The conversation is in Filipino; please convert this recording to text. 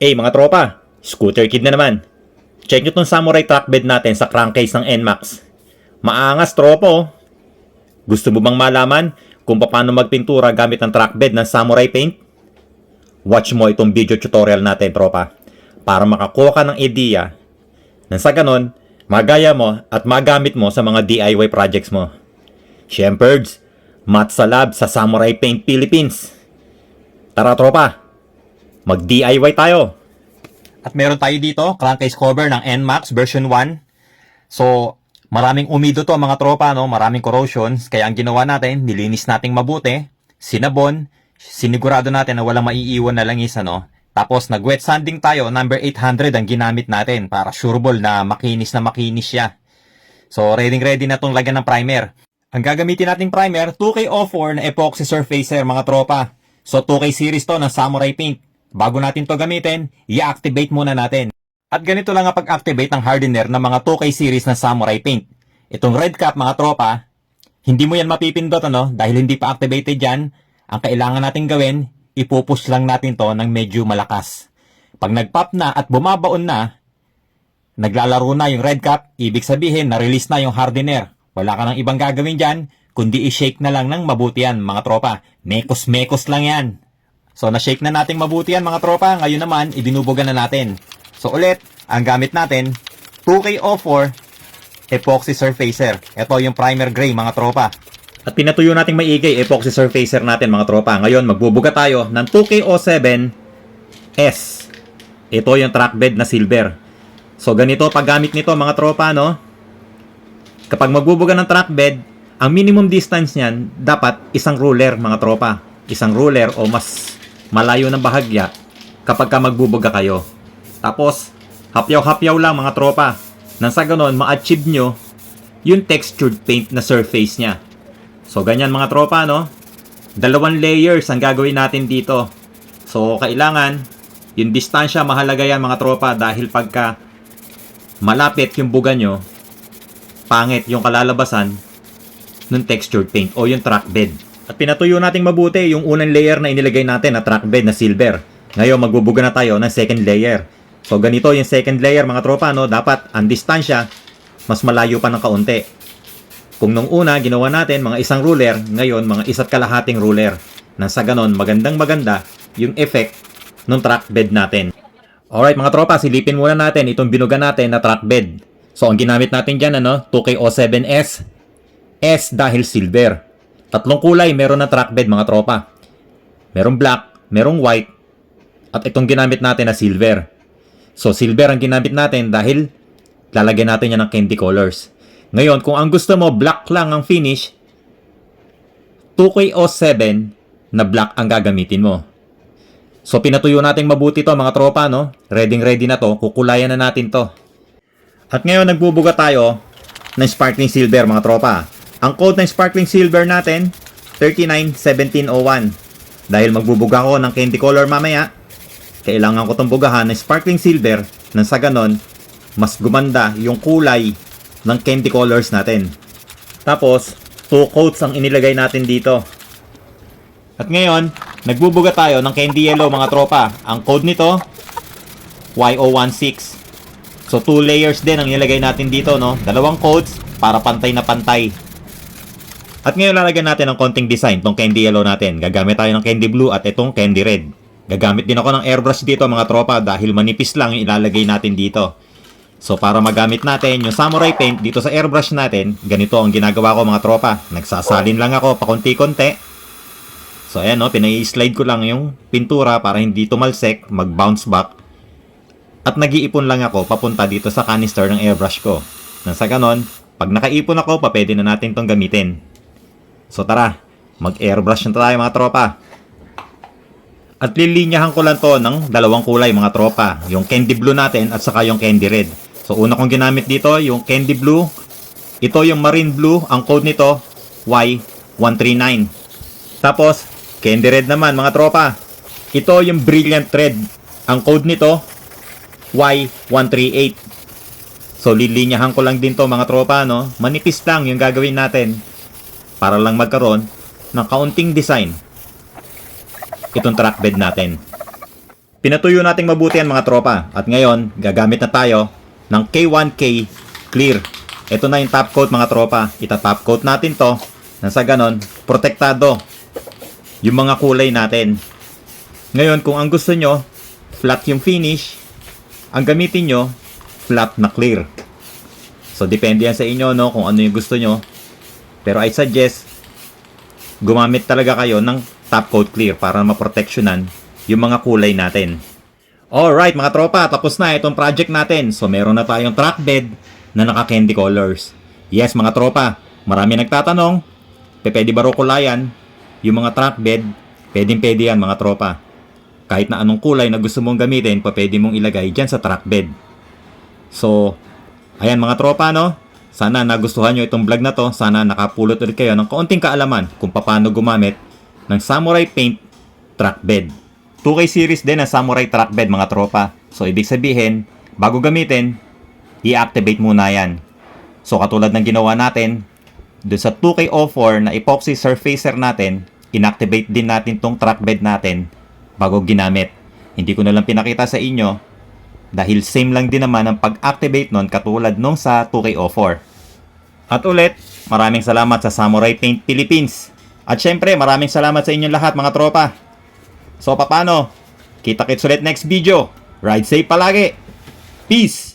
Mga tropa, Scooter Kid na naman. Check nyo tong samurai trackbed natin sa crankcase ng NMAX. Maangas tropa oh. Gusto mo bang malaman kung paano magpintura gamit ang trackbed ng samurai paint? Watch mo itong video tutorial natin tropa para makakuha ka ng ideya nang sa ganon, magaya mo at magamit mo sa mga DIY projects mo. Shemperds, mat sa lab sa Samurai Paint Philippines. Tara tropa, mag-DIY tayo. At meron tayo dito, crankcase cover ng NMAX version 1. So, maraming umido to mga tropa, no? Maraming corrosions. Kaya ang ginawa natin, nilinis nating mabuti, sinabon, sinigurado natin na walang maiiwan na langis, ano? Tapos nag-wet sanding tayo, number 800 ang ginamit natin para sureball na makinis siya. So, ready na tong lagyan ng primer. Ang gagamitin nating primer, 2K04 na epoxy surfacer mga tropa. So, 2K series to ng Samurai Paint. Bago natin to gamitin, i-activate muna natin. At ganito lang ang pag-activate ng hardener ng mga 2K series ng Samurai Paint. Itong red cap mga tropa, hindi mo yan mapipindot ano, dahil hindi pa activated yan. Ang kailangan natin gawin, ipupush lang natin to ng medyo malakas. Pag nag-pop na at bumabaon na, naglalaro na yung red cap, ibig sabihin na-release na yung hardener. Wala ka nang ibang gagawin dyan, kundi i-shake na lang ng mabuti yan mga tropa. Mekos-mekos lang yan. So, na-shake na nating mabuti yan mga tropa. Ngayon naman, ibinubugan na natin. So, ulit, ang gamit natin, 2K04 epoxy surfacer. Ito yung primer gray mga tropa. At pinatuyo nating maigay epoxy surfacer natin mga tropa. Ngayon, magbubuga tayo ng 2K07S. Ito yung trackbed na silver. So, ganito paggamit nito mga tropa, no? Kapag magbubuga ng trackbed, ang minimum distance niyan, dapat isang ruler mga tropa. Isang ruler o mas malayo ng bahagya kapag ka magbubuga kayo. Tapos, hapyaw-hapyaw lang mga tropa. Nang sa ganon, ma-achieve nyo yung textured paint na surface niya. So, ganyan mga tropa, no? 2 layers ang gagawin natin dito. So, kailangan, yung distansya, mahalaga yan mga tropa dahil pagka malapit yung buga nyo, pangit yung kalalabasan ng textured paint o yung trackbed. At pinatuyo nating mabuti yung unang layer na inilagay natin na trackbed na silver. Ngayon, magbubuga na tayo ng second layer. So, ganito yung second layer mga tropa, no? Dapat ang distansya, mas malayo pa ng kaunti. Kung nung una, ginawa natin mga isang ruler, ngayon, mga 1.5 ruler. Nang sa ganon, magandang-maganda yung effect ng trackbed natin. Alright mga tropa, silipin muna natin itong binuga natin na trackbed. So, ang ginamit natin dyan, 2K07S. S dahil silver. 3 kulay meron na trackbed mga tropa. Merong black, merong white, at itong ginamit natin na silver. So, silver ang ginamit natin dahil lalagyan natin yan ng candy colors. Ngayon, kung ang gusto mo black lang ang finish, 2K07 na black ang gagamitin mo. So, pinatuyo natin mabuti to mga tropa, no? Ready na to. Kukulayan na natin to. At ngayon, nagbubuga tayo ng sparkling silver mga tropa. Ang code ng sparkling silver natin, 391701. Dahil magbubuga ko ng candy color mamaya, kailangan ko itong bugahan ng sparkling silver nang sa ganon, mas gumanda yung kulay ng candy colors natin. Tapos, 2 coats ang inilagay natin dito. At ngayon, nagbubuga tayo ng candy yellow mga tropa. Ang code nito, Y016. So, 2 layers din ang inilagay natin dito, no? 2 coats para pantay na pantay. At ngayon lalagyan natin ng konting design tong candy yellow natin. Gagamit tayo ng candy blue at itong candy red. Gagamit din ako ng airbrush dito mga tropa dahil manipis lang yung ilalagay natin dito. So para magamit natin yung samurai paint dito sa airbrush natin, ganito ang ginagawa ko mga tropa. Nagsasalin lang ako pakunti-kunti. So ayan no, pinai-slide ko lang yung pintura para hindi tumalsik, mag-bounce back. At nag-iipon lang ako papunta dito sa canister ng airbrush ko. Nang sa ganon, pag nakaipon ako, pwede na natin tong gamitin. So tara, mag-airbrush na tayo mga tropa. At lilinyahan ko lang to ng 2 kulay mga tropa. Yung candy blue natin at saka yung candy red. So una kong ginamit dito, yung candy blue. Ito yung marine blue, ang code nito, Y139. Tapos, candy red naman mga tropa. Ito yung brilliant red. Ang code nito, Y138. So lilinyahan ko lang din to mga tropa, no? Manipis lang yung gagawin natin. Para lang magkaroon ng kaunting design itong trackbed natin. Pinatuyo nating mabuti yan mga tropa. At ngayon, gagamit na tayo ng K1K Clear. Ito na yung top coat mga tropa. Ita-top coat natin to. Nang sa ganon, protektado yung mga kulay natin. Ngayon, kung ang gusto nyo, flat yung finish, ang gamitin nyo, flat na clear. So, depende yan sa inyo, no, kung ano yung gusto nyo. Pero I suggest, gumamit talaga kayo ng top coat clear para maproteksyonan yung mga kulay natin. Alright mga tropa, tapos na itong project natin. So meron na tayong track bed na naka-candy colors. Yes mga tropa, marami nagtatanong, pwede ba raw kulayan yung mga track bed? Pwede yan mga tropa. Kahit na anong kulay na gusto mong gamitin, pwede mong ilagay dyan sa track bed. So, ayan mga tropa no, sana nagustuhan nyo itong vlog na to. Sana nakapulot ulit kayo ng kaunting kaalaman kung paano gumamit ng Samurai Paint track bed. 2K series din ang Samurai track bed mga tropa. So ibig sabihin, bago gamitin, i-activate muna yan. So katulad ng ginawa natin, doon sa 2K04 na epoxy surfacer natin, inactivate din natin tong track bed natin bago ginamit. Hindi ko na lang pinakita sa inyo dahil same lang din naman ang pag-activate nun katulad nung sa 2K04. At ulit, maraming salamat sa Samurai Paint Philippines. At syempre, maraming salamat sa inyong lahat mga tropa. So paano? Kita-kits ulit next video. Ride safe palagi. Peace!